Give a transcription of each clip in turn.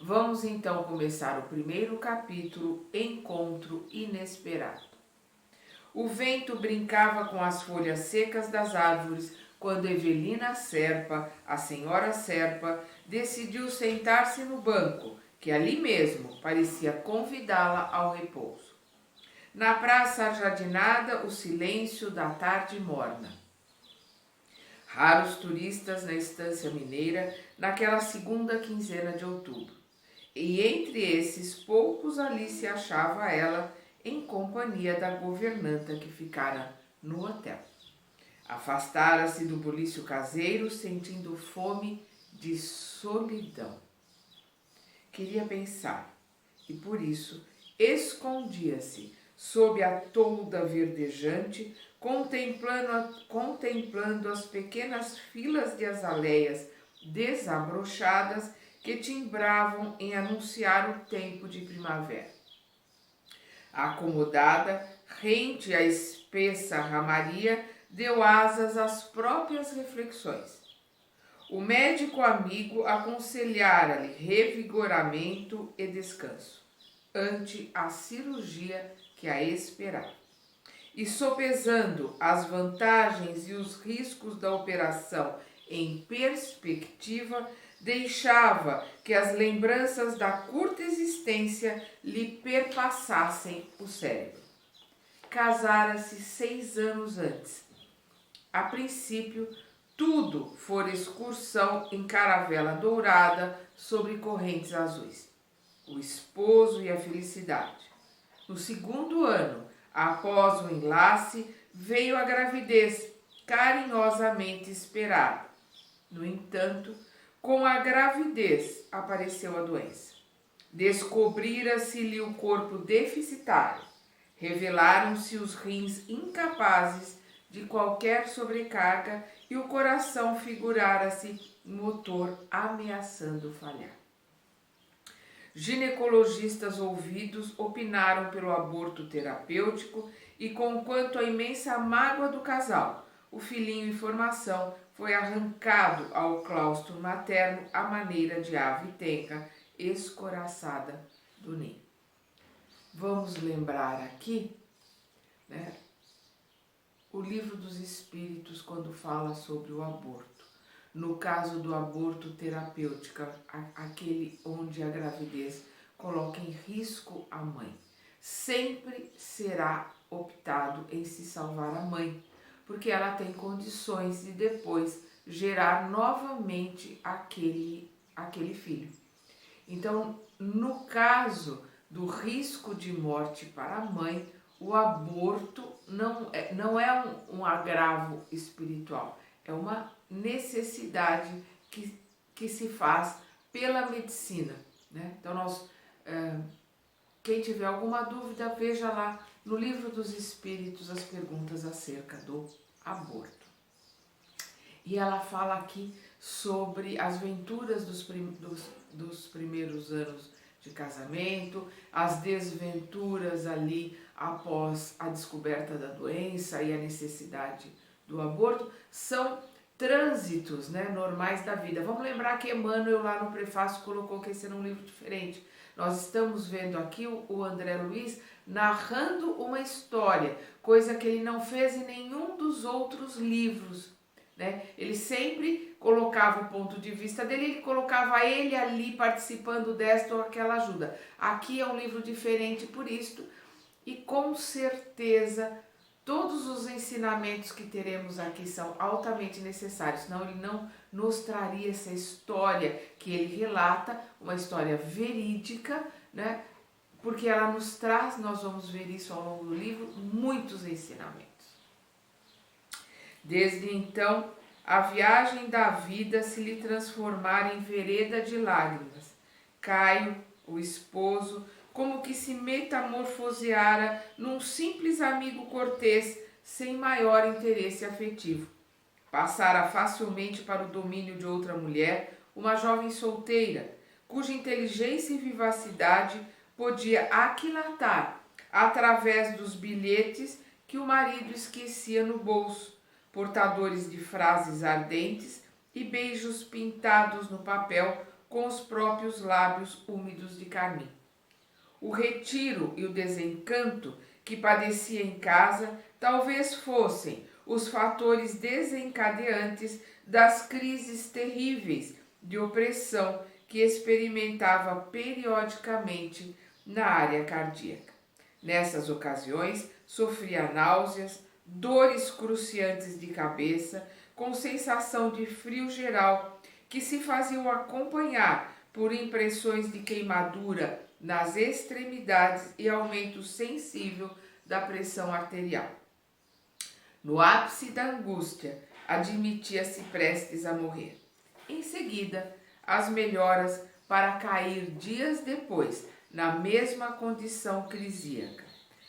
Vamos então começar o primeiro capítulo, Encontro Inesperado. O vento brincava com as folhas secas das árvores quando Evelina Serpa, a senhora Serpa, decidiu sentar-se no banco, que ali mesmo parecia convidá-la ao repouso. Na praça ajardinada, o silêncio da tarde morna. Raros turistas na estância mineira naquela segunda quinzena de outubro. E entre esses poucos ali se achava ela em companhia da governanta que ficara no hotel. Afastara-se do bulício caseiro, sentindo fome de solidão. Queria pensar e por isso escondia-se sob a tolda verdejante, contemplando as pequenas filas de azaleias desabrochadas que timbravam em anunciar o tempo de primavera. Acomodada, rente à espessa ramaria, deu asas às próprias reflexões. O médico amigo aconselhara-lhe revigoramento e descanso, ante a cirurgia que a esperava. E sopesando as vantagens e os riscos da operação em perspectiva, deixava que as lembranças da curta existência lhe perpassassem o cérebro. Casara-se 6 anos antes. A princípio, tudo fora excursão em caravela dourada sobre correntes azuis. O esposo e a felicidade. No segundo ano, após o enlace, veio a gravidez, carinhosamente esperada. No entanto, com a gravidez apareceu a doença. Descobrira-se-lhe o corpo deficitário. Revelaram-se os rins incapazes de qualquer sobrecarga e o coração figurara-se motor ameaçando falhar. Ginecologistas ouvidos opinaram pelo aborto terapêutico e, conquanto a imensa mágoa do casal, o filhinho em formação foi arrancado ao claustro materno à maneira de ave tenra escoraçada do ninho. Vamos lembrar aqui, né, o Livro dos Espíritos quando fala sobre o aborto. No caso do aborto terapêutico, aquele onde a gravidez coloca em risco a mãe, sempre será optado em se salvar a mãe, porque ela tem condições de depois gerar novamente aquele filho. Então, no caso do risco de morte para a mãe, o aborto não é um agravo espiritual, é uma necessidade que se faz pela medicina, né? Então, quem tiver alguma dúvida, veja lá no Livro dos Espíritos as perguntas acerca do aborto. E ela fala aqui sobre as venturas dos primeiros anos de casamento, as desventuras ali após a descoberta da doença e a necessidade do aborto, são trânsitos, né, normais da vida. Vamos lembrar que Emmanuel lá no prefácio colocou que esse era um livro diferente. Nós estamos vendo aqui o André Luiz narrando uma história, coisa que ele não fez em nenhum dos outros livros, né? Ele sempre colocava o ponto de vista dele, ele colocava ele ali participando desta ou aquela ajuda. Aqui é um livro diferente por isto, e com certeza todos os ensinamentos que teremos aqui são altamente necessários, senão ele não nos traria essa história que ele relata, uma história verídica, né? Porque ela nos traz, nós vamos ver isso ao longo do livro, muitos ensinamentos. Desde então, a viagem da vida se lhe transformara em vereda de lágrimas. Caio, o esposo, como que se metamorfoseara num simples amigo cortês, sem maior interesse afetivo. Passara facilmente para o domínio de outra mulher, uma jovem solteira, cuja inteligência e vivacidade podia aquilatar através dos bilhetes que o marido esquecia no bolso, portadores de frases ardentes e beijos pintados no papel com os próprios lábios úmidos de carmim. O retiro e o desencanto que padecia em casa talvez fossem os fatores desencadeantes das crises terríveis de opressão que experimentava periodicamente na área cardíaca. Nessas ocasiões, sofria náuseas, dores cruciantes de cabeça, com sensação de frio geral, que se faziam acompanhar por impressões de queimadura nas extremidades e aumento sensível da pressão arterial. No ápice da angústia, admitia-se prestes a morrer. Em seguida, as melhoras para cair dias depois na mesma condição crisíaca,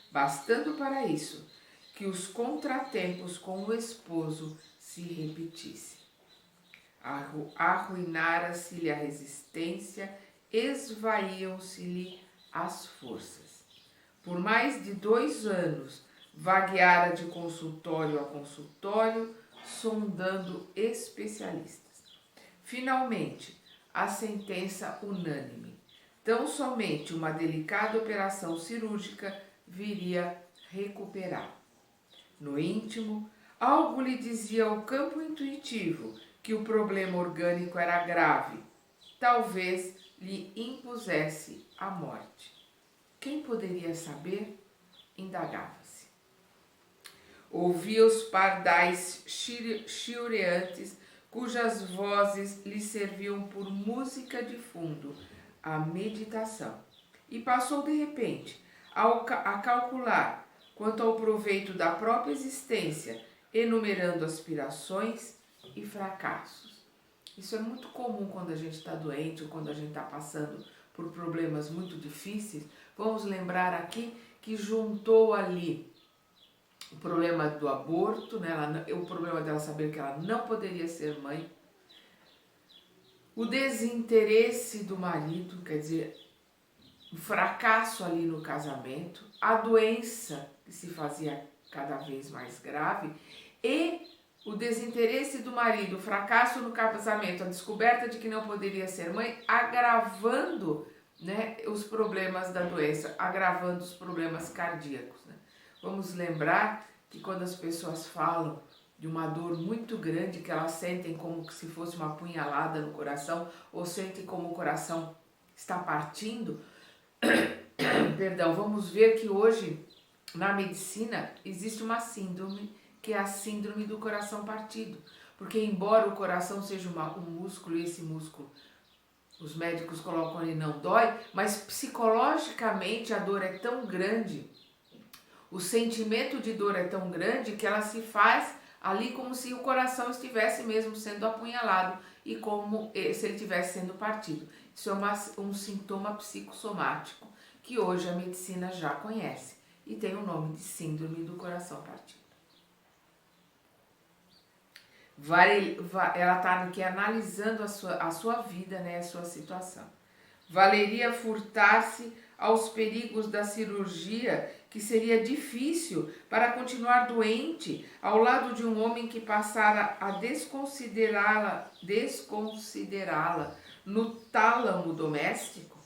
bastando para isso que os contratempos com o esposo se repetissem. Arruinara-se-lhe a resistência, esvaíam-se-lhe as forças. Por mais de 2 anos, vagueara de consultório a consultório, sondando especialistas. Finalmente, a sentença unânime. Tão somente uma delicada operação cirúrgica viria recuperar. No íntimo, algo lhe dizia ao campo intuitivo que o problema orgânico era grave. Talvez lhe impusesse a morte. Quem poderia saber? Indagava-se. Ouvia os pardais chilreantes, cujas vozes lhe serviam por música de fundo, a meditação. E passou de repente a calcular quanto ao proveito da própria existência, enumerando aspirações e fracassos. Isso é muito comum quando a gente está doente ou quando a gente está passando por problemas muito difíceis. Vamos lembrar aqui que juntou ali o problema do aborto, né? O problema dela saber que ela não poderia ser mãe, o desinteresse do marido, quer dizer, o fracasso ali no casamento, a doença que se fazia cada vez mais grave e o desinteresse do marido, o fracasso no casamento, a descoberta de que não poderia ser mãe, agravando, né, os problemas da doença, agravando os problemas cardíacos. Né? Vamos lembrar que quando as pessoas falam de uma dor muito grande, que elas sentem como se fosse uma punhalada no coração, ou sentem como o coração está partindo, perdão, vamos ver que hoje na medicina existe uma síndrome, que é a síndrome do coração partido. Porque embora o coração seja um músculo, e esse músculo os médicos colocam ali não dói, mas psicologicamente a dor é tão grande, o sentimento de dor é tão grande que ela se faz ali como se o coração estivesse mesmo sendo apunhalado e como se ele estivesse sendo partido. Isso é um sintoma psicossomático que hoje a medicina já conhece e tem o nome de síndrome do coração partido. Ela está aqui analisando a sua vida, né, a sua situação. Valeria furtar-se aos perigos da cirurgia, que seria difícil para continuar doente ao lado de um homem que passara a desconsiderá-la no tálamo doméstico?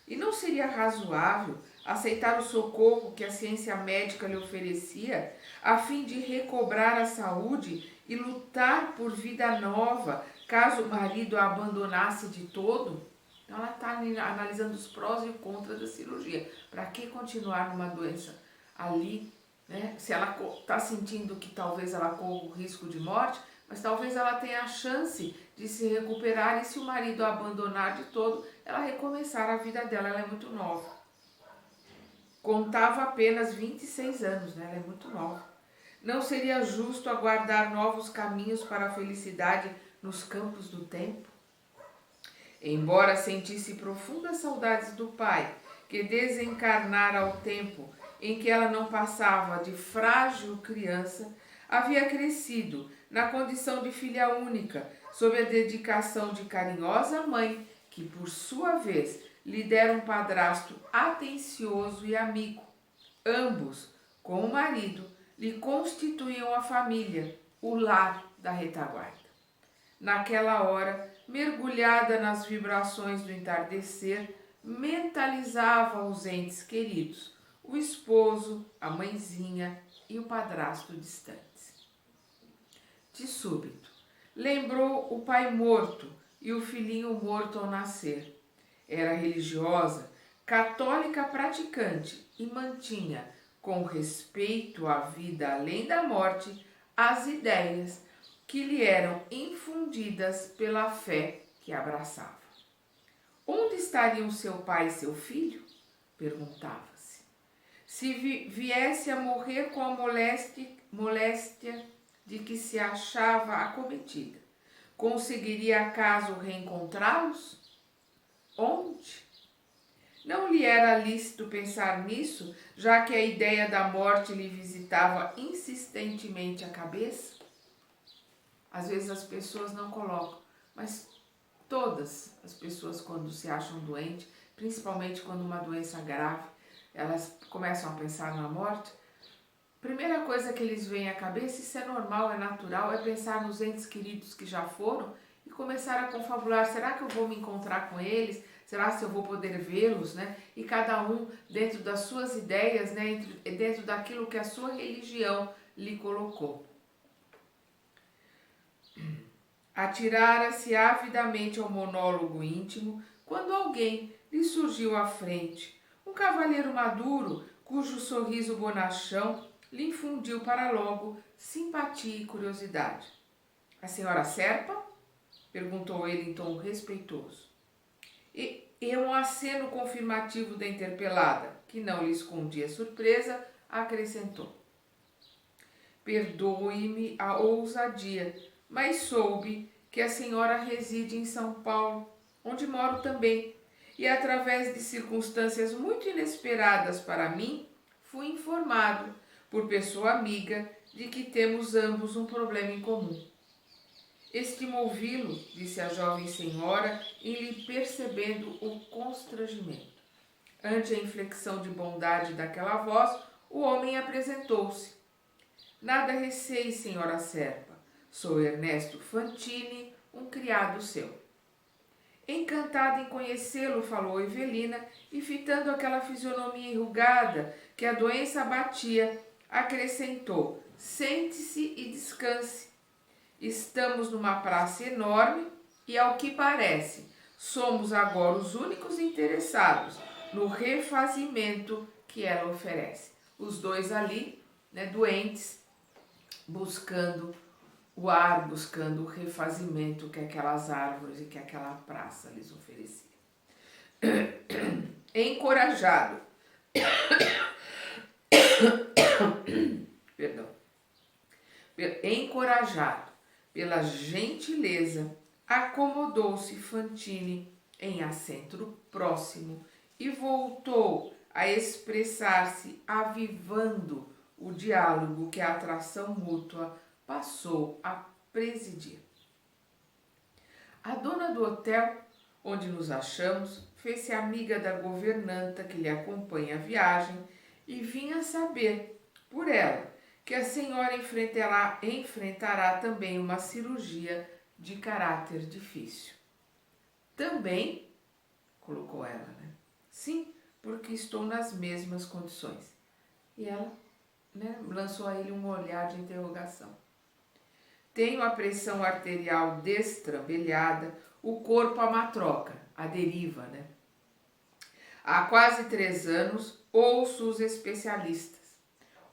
E não seria razoável aceitar o socorro que a ciência médica lhe oferecia a fim de recobrar a saúde e lutar por vida nova, caso o marido a abandonasse de todo? Então ela está analisando os prós e os contras da cirurgia. Para que continuar numa doença ali, né? Se ela está sentindo que talvez ela corra o risco de morte, mas talvez ela tenha a chance de se recuperar e se o marido a abandonar de todo, ela recomeçar a vida dela. Ela é muito nova. Contava apenas 26 anos, né? Ela é muito nova. Não seria justo aguardar novos caminhos para a felicidade nos campos do tempo? Embora sentisse profundas saudades do pai, que desencarnara ao tempo em que ela não passava de frágil criança, havia crescido na condição de filha única, sob a dedicação de carinhosa mãe, que por sua vez lhe dera um padrasto atencioso e amigo. Ambos, com o marido, lhe constituíam a família, o lar da retaguarda. Naquela hora, mergulhada nas vibrações do entardecer, mentalizava os entes queridos, o esposo, a mãezinha e o padrasto distantes. De súbito, lembrou o pai morto e o filhinho morto ao nascer. Era religiosa, católica praticante e mantinha, com respeito à vida além da morte, as ideias que lhe eram infundidas pela fé que abraçava. Onde estariam seu pai e seu filho? Perguntava-se. Se viesse a morrer com a moléstia de que se achava acometida, conseguiria acaso reencontrá-los? Onde? Não lhe era lícito pensar nisso, já que a ideia da morte lhe visitava insistentemente a cabeça? Às vezes as pessoas não colocam, mas todas as pessoas, quando se acham doentes, principalmente quando uma doença grave, elas começam a pensar na morte. Primeira coisa que eles veem à cabeça, isso é normal, é natural, é pensar nos entes queridos que já foram e começar a confabular. Será que eu vou me encontrar com eles? Será que eu vou poder vê-los, né? E cada um dentro das suas ideias, né? Dentro daquilo que a sua religião lhe colocou. Atirara-se avidamente ao monólogo íntimo quando alguém lhe surgiu à frente. Um cavalheiro maduro, cujo sorriso bonachão lhe infundiu para logo simpatia e curiosidade. A senhora Serpa? Perguntou ele em tom respeitoso. E um aceno confirmativo da interpelada, que não lhe escondia surpresa, acrescentou. Perdoe-me a ousadia, mas soube que a senhora reside em São Paulo, onde moro também, e através de circunstâncias muito inesperadas para mim, fui informado, por pessoa amiga, de que temos ambos um problema em comum. Estimo ouvi-lo, disse a jovem senhora, em lhe percebendo o constrangimento. Ante a inflexão de bondade daquela voz, o homem apresentou-se. Nada receie, senhora Serpa. Sou Ernesto Fantini, um criado seu. Encantada em conhecê-lo, falou Evelina, e fitando aquela fisionomia enrugada que a doença abatia, acrescentou: sente-se e descanse. Estamos numa praça enorme e, ao que parece, somos agora os únicos interessados no refazimento que ela oferece. Os dois ali, né, doentes, buscando o ar, buscando o refazimento que aquelas árvores e que aquela praça lhes oferecia. Encorajado, perdão, encorajado pela gentileza, acomodou-se Fantini em assento próximo e voltou a expressar-se, avivando o diálogo que a atração mútua passou a presidir. A dona do hotel, onde nos achamos, fez-se amiga da governanta que lhe acompanha a viagem e vinha saber, por ela, que a senhora enfrentará também uma cirurgia de caráter difícil. Também, colocou ela, né? Sim, porque estou nas mesmas condições. E ela, né, lançou a ele um olhar de interrogação. Tenho a pressão arterial destrambelhada, o corpo a matroca, a deriva, né? Há quase 3 anos ouço os especialistas.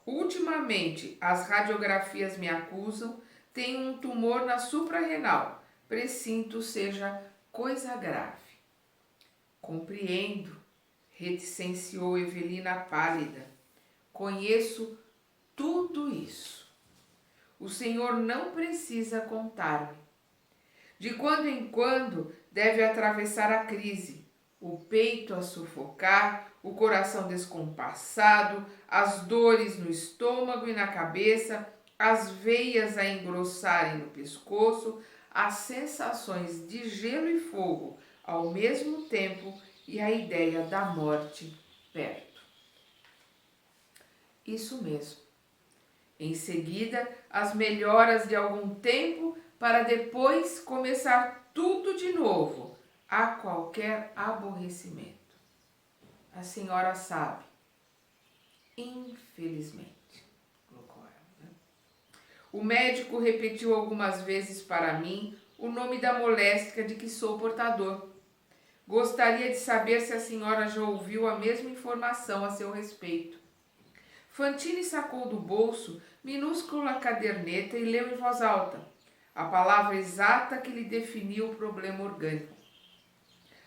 Ultimamente, as radiografias me acusam, tenho um tumor na suprarrenal, presinto seja coisa grave. Compreendo, reticenciou Evelina pálida. Conheço tudo isso. O senhor não precisa contar-me. De quando em quando deve atravessar a crise, o peito a sufocar, o coração descompassado, as dores no estômago e na cabeça, as veias a engrossarem no pescoço, as sensações de gelo e fogo ao mesmo tempo e a ideia da morte perto. Isso mesmo. Em seguida, as melhoras de algum tempo para depois começar tudo de novo a qualquer aborrecimento. A senhora sabe, infelizmente, colocou ela, né? O médico repetiu algumas vezes para mim o nome da moléstia de que sou portador. Gostaria de saber se a senhora já ouviu a mesma informação a seu respeito. Fantine sacou do bolso minúscula caderneta e leu em voz alta a palavra exata que lhe definia o problema orgânico.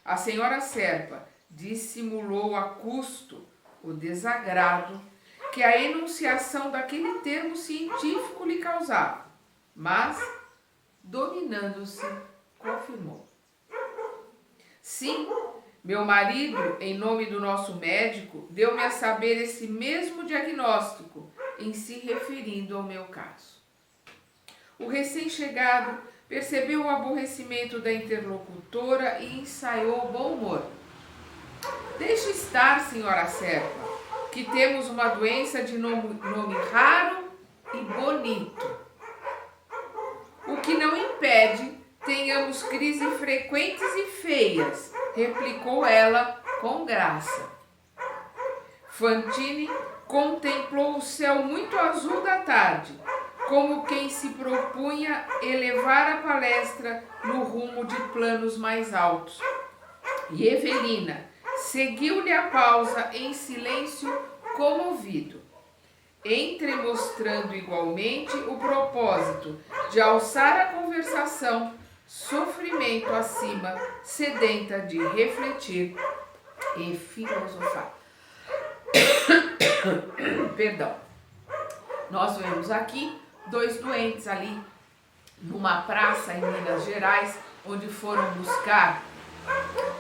A senhora Serpa dissimulou a custo o desagrado que a enunciação daquele termo científico lhe causava, mas, dominando-se, confirmou. Sim, meu marido, em nome do nosso médico, deu-me a saber esse mesmo diagnóstico, em se referindo ao meu caso. O recém-chegado percebeu o aborrecimento da interlocutora e ensaiou o bom humor. Deixe estar, senhora Serpa, que temos uma doença de nome raro e bonito. O que não impede tenhamos crises frequentes e feias, replicou ela com graça. Fantine contemplou o céu muito azul da tarde, como quem se propunha elevar a palestra no rumo de planos mais altos. E Evelina seguiu-lhe a pausa em silêncio comovido, entremostrando igualmente o propósito de alçar a conversação, sofrimento acima, sedenta de refletir e filosofar. Perdão. Nós vemos aqui 2 doentes ali numa praça em Minas Gerais, onde foram buscar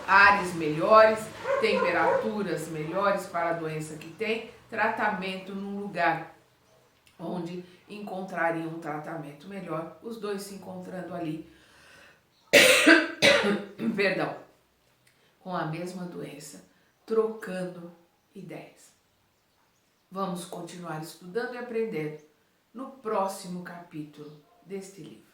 ares melhores, temperaturas melhores para a doença que tem, tratamento num lugar onde encontrariam um tratamento melhor, os 2 se encontrando ali, perdão, com a mesma doença, trocando ideias. Vamos continuar estudando e aprendendo no próximo capítulo deste livro.